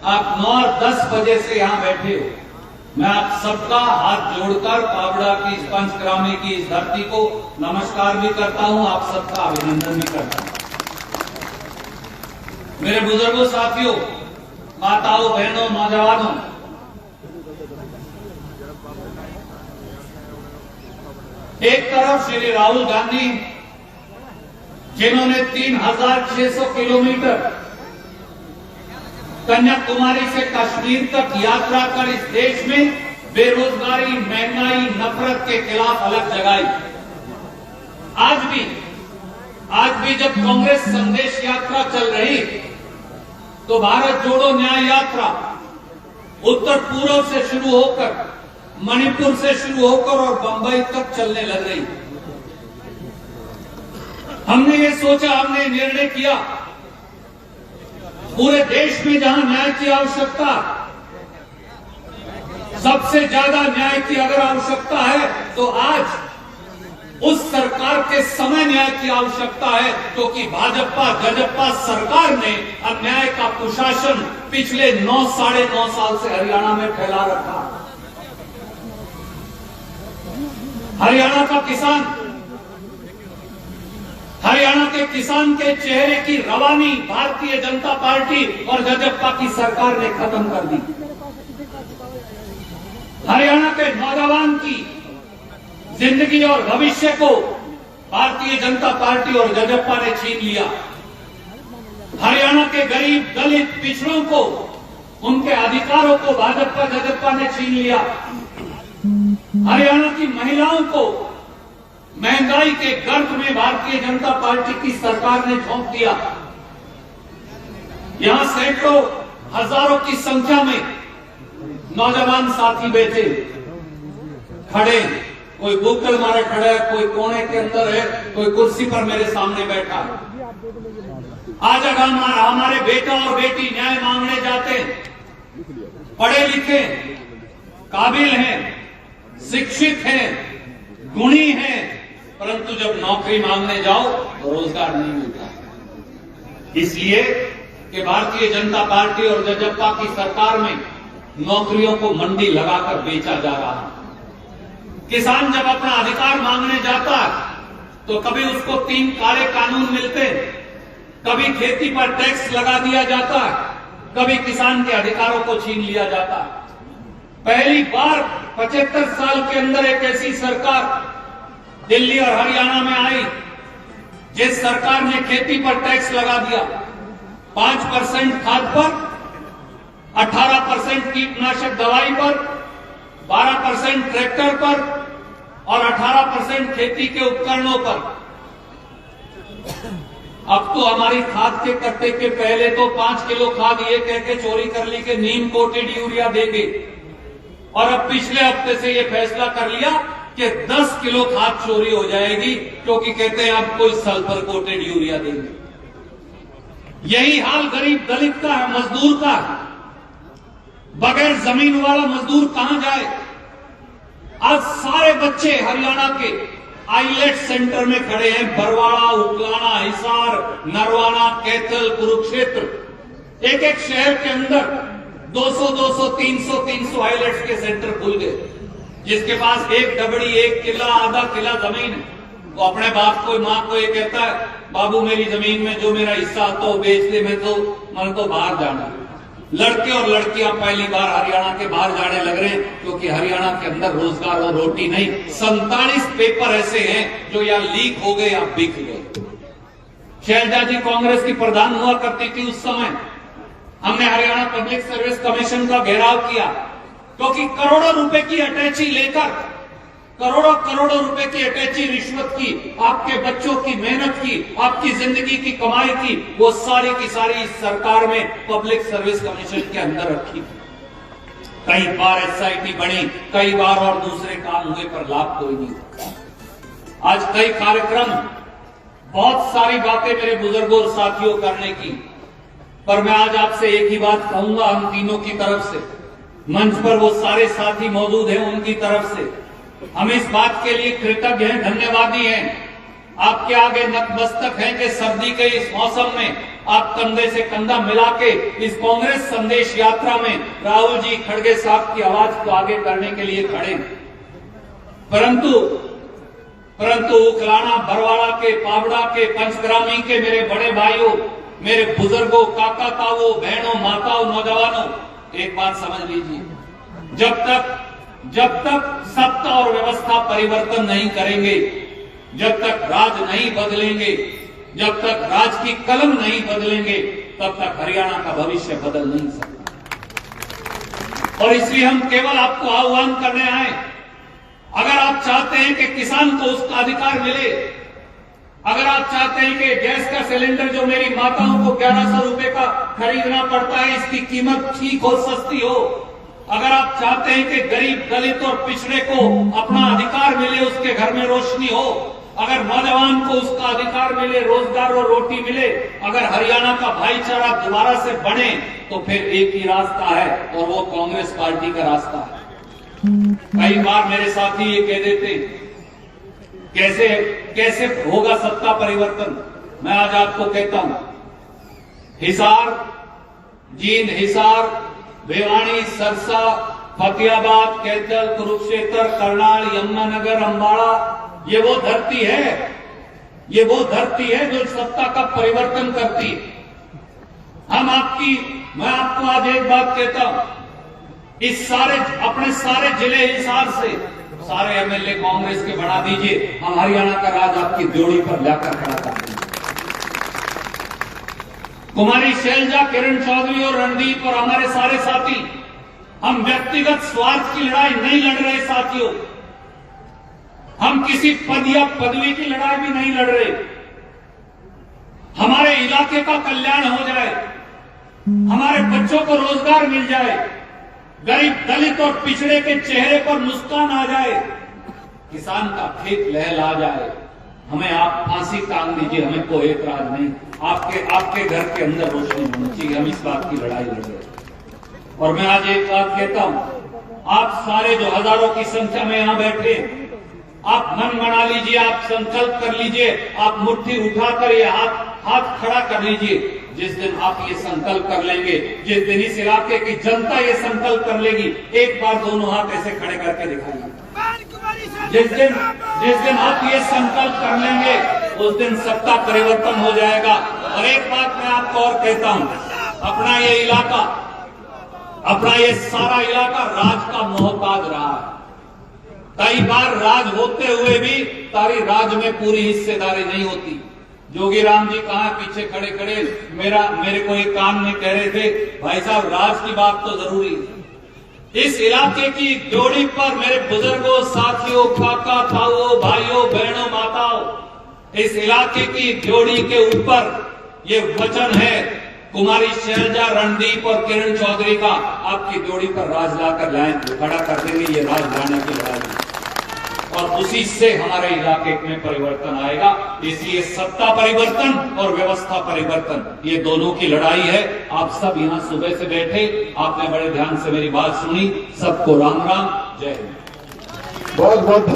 आप 9 और 10 बजे से यहां बैठे हो। मैं आप सबका हाथ जोड़कर कावड़ा की इस पंचग्रामी की इस धरती को नमस्कार भी करता हूं, आप सबका अभिनंदन भी करता हूं। मेरे बुजुर्गों, साथियों, माताओं, बहनों, नौजवानों, एक तरफ श्री राहुल गांधी, जिन्होंने 3600 किलोमीटर कन्याकुमारी से कश्मीर तक यात्रा कर इस देश में बेरोजगारी, महंगाई, नफरत के खिलाफ अलग जगाई। आज भी जब कांग्रेस संदेश यात्रा चल रही तो भारत जोड़ो न्याय यात्रा उत्तर पूर्व से शुरू होकर, मणिपुर से शुरू होकर और बंबई तक चलने लग रही। हमने ये सोचा, हमने निर्णय किया, पूरे देश में जहां न्याय की आवश्यकता, सबसे ज्यादा न्याय की अगर आवश्यकता है तो आज उस सरकार के समय न्याय की आवश्यकता है, क्योंकि भाजपा गजपा सरकार ने अन्याय का कुशासन पिछले 9 साढ़े 9 साल से हरियाणा में फैला रखा। हरियाणा के किसान के चेहरे की रवानी भारतीय जनता पार्टी और गजपा की सरकार ने खत्म कर दी। हरियाणा के नौजवान की जिंदगी और भविष्य को भारतीय जनता पार्टी और गजपा ने छीन लिया। हरियाणा के गरीब, दलित, पिछड़ों को, उनके अधिकारों को भाजपा गजपा ने छीन लिया। हरियाणा की महिलाओं को महंगाई के गर्भ में भारतीय जनता पार्टी की सरकार ने झोंक दिया। यहां सैकड़ों, हजारों की संख्या में नौजवान साथी बैठे खड़े, कोई बुक्कल मारे खड़ा है, कोई कोने के अंदर है, कोई कुर्सी पर मेरे सामने बैठा है। आज अगर हमारे बेटा और बेटी न्याय मांगने जाते, पढ़े लिखे, काबिल हैं, शिक्षित हैं, गुणी हैं, परंतु जब नौकरी मांगने जाओ तो रोजगार नहीं मिलता। इसलिए कि भारतीय जनता पार्टी और गजपा की सरकार में नौकरियों को मंडी लगाकर बेचा जा रहा है। किसान जब अपना अधिकार मांगने जाता है तो कभी उसको 3 काले कानून मिलते, कभी खेती पर टैक्स लगा दिया जाता है, कभी किसान के अधिकारों को छीन लिया जाता है। पहली बार 75 साल के अंदर एक ऐसी सरकार दिल्ली और हरियाणा में आई जिस सरकार ने खेती पर टैक्स लगा दिया। 5% खाद पर, 18% कीटनाशक दवाई पर, 12% ट्रैक्टर पर और 18% खेती के उपकरणों पर। अब तो हमारी खाद के कट्टे के पहले तो 5 किलो खाद ये कह के चोरी कर ली कि नीम कोटेड यूरिया देंगे, और अब पिछले हफ्ते से ये फैसला कर लिया कि 10 किलो खाद चोरी हो जाएगी, क्योंकि कहते हैं अब कोई सल्फर कोटेड यूरिया देंगे। यही हाल गरीब दलित का है, मजदूर का है। बगैर जमीन वाला मजदूर कहां जाए? आज सारे बच्चे हरियाणा के आईलेट सेंटर में खड़े हैं। बरवाड़ा, उकलाना, हिसार, नरवाना, कैथल, कुरुक्षेत्र, एक एक शहर के अंदर 200, 300 आईलेट्स के सेंटर खुल गए। जिसके पास 1 डबड़ी, 1 किला, आधा किला जमीन है, वो अपने बाप को, मां को ये कहता है, बाबू मेरी जमीन में जो मेरा हिस्सा आता है वो बेच दे, मैं तो बाहर जाना। लड़के और लड़कियां पहली बार हरियाणा के बाहर जाने लग रहे हैं, क्योंकि हरियाणा के अंदर रोजगार और रोटी नहीं। 47 पेपर ऐसे हैं जो या लीक हो गए या बिक गए। शैलजा जी कांग्रेस की प्रधान हुआ करती थी उस समय। हमने हरियाणा पब्लिक सर्विस कमीशन का घेराव किया, क्योंकि करोड़ों रुपए की अटैची लेकर, करोड़ों रुपए की अटैची रिश्वत की, आपके बच्चों की मेहनत की, आपकी जिंदगी की कमाई की, वो सारी की सारी इस सरकार में पब्लिक सर्विस कमीशन के अंदर रखी। कई बार एसआईटी बनी, कई बार और दूसरे काम हुए, पर लाभ कोई नहीं। आज कई कार्यक्रम, बहुत सारी बातें मेरे बुजुर्गों और साथियों करने की, पर मैं आज आपसे एक ही बात कहूंगा, हम तीनों की तरफ से, मंच पर वो सारे साथी मौजूद हैं, उनकी तरफ से हम इस बात के लिए कृतज्ञ हैं, धन्यवादी हैं, आपके आगे नतमस्तक हैं कि सर्दी के इस मौसम में आप कंधे से कंधा मिला के इस कांग्रेस संदेश यात्रा में राहुल जी खड़गे साहब की आवाज को आगे करने के लिए खड़े। परंतु उखलाना, बरवाड़ा के, पावड़ा के, पंचग्रामी के मेरे बड़े भाइयों, मेरे बुजुर्गों, काका ताओ, बहनों, माताओं, नौजवानों, एक बात समझ लीजिए, जब तक सत्ता और व्यवस्था परिवर्तन नहीं करेंगे, जब तक राज नहीं बदलेंगे, जब तक राज की कलम नहीं बदलेंगे, तब तक हरियाणा का भविष्य बदल नहीं सकता। और इसलिए हम केवल आपको आह्वान करने आए, अगर आप चाहते हैं कि किसान को उसका अधिकार मिले, अगर आप चाहते हैं कि गैस का सिलेंडर जो मेरी माताओं को 1100 रुपए का खरीदना पड़ता है, इसकी कीमत ठीक हो, सस्ती हो, अगर आप चाहते हैं कि गरीब, दलित और पिछड़े को अपना अधिकार मिले, उसके घर में रोशनी हो, अगर नौजवान को उसका अधिकार मिले, रोजगार और रोटी मिले, अगर हरियाणा का भाईचारा दोबारा से बने, तो फिर एक ही रास्ता है और वो कांग्रेस पार्टी का रास्ता है। कई बार मेरे साथी ये कह देते कैसे होगा सत्ता परिवर्तन। मैं आज आपको कहता हूं, हिसार, जींद, हिसार, भिवानी, सरसा, फतेहाबाद, कैथल, कुरुक्षेत्र, करनाल, यमुनानगर, अंबाला, ये वो धरती है, ये वो धरती है जो सत्ता का परिवर्तन करती है। मैं आपको आज एक बात कहता हूं, अपने सारे जिले हिसार से सारे एमएलए कांग्रेस के बना दीजिए, हम हरियाणा का राज आपकी ड्योढ़ी पर लाकर खड़ा कर देंगे। कुमारी शैलजा, किरण चौधरी और रणदीप और हमारे सारे साथी, हम व्यक्तिगत स्वार्थ की लड़ाई नहीं लड़ रहे साथियों, हम किसी पद या पदवी की लड़ाई भी नहीं लड़ रहे। हमारे इलाके का कल्याण हो जाए, हमारे बच्चों को रोजगार मिल जाए, गरीब, दलित और पिछड़े के चेहरे पर मुस्कान आ जाए, किसान का खेत लहला जाए, हमें आप फांसी टांग दीजिए, हमें कोई एतराज नहीं। आपके घर के अंदर रोशनी होनी चाहिए, हम इस बात की लड़ाई लड़ रहे। और मैं आज एक बात कहता हूं, आप सारे जो हजारों की संख्या में यहां बैठे, आप मन बना लीजिए, आप संकल्प कर लीजिए, आप मुट्ठी उठाकर ये हाथ खड़ा कर लीजिए। जिस दिन आप ये संकल्प कर लेंगे, जिस दिन इस इलाके की जनता ये संकल्प कर लेगी, एक बार दोनों हाथ ऐसे खड़े करके दिखाइए। जिस दिन आप ये संकल्प कर लेंगे, उस दिन सत्ता परिवर्तन हो जाएगा। और एक बात मैं आपको और कहता हूं, अपना ये सारा इलाका राज का मोहताज रहा है। कई बार राज होते हुए भी तारी राज में पूरी हिस्सेदारी नहीं होती। जोगीराम जी कहां पीछे खड़े खड़े मेरे को एक कान में कह रहे थे, भाई साहब राज की बात तो जरूरी है। इस इलाके की ड्योढ़ी पर मेरे बुजुर्गों, साथियों, काका ताओ, भाइयों, बहनों, माताओं, इस इलाके की ड्योढ़ी के ऊपर ये वचन है, कुमारी शैलजा, रणदीप और किरण चौधरी का आपकी ड्योढ़ी पर राज लाकर खड़ा कर देंगे। ये राज लाने की लड़ाई है और उसी से हमारे इलाके में परिवर्तन आएगा। इसलिए सत्ता परिवर्तन और व्यवस्था परिवर्तन, ये दोनों की लड़ाई है। आप सब यहां सुबह से बैठे, आपने बड़े ध्यान से मेरी बात सुनी। सबको राम राम, जय हिंद। बहुत बहुत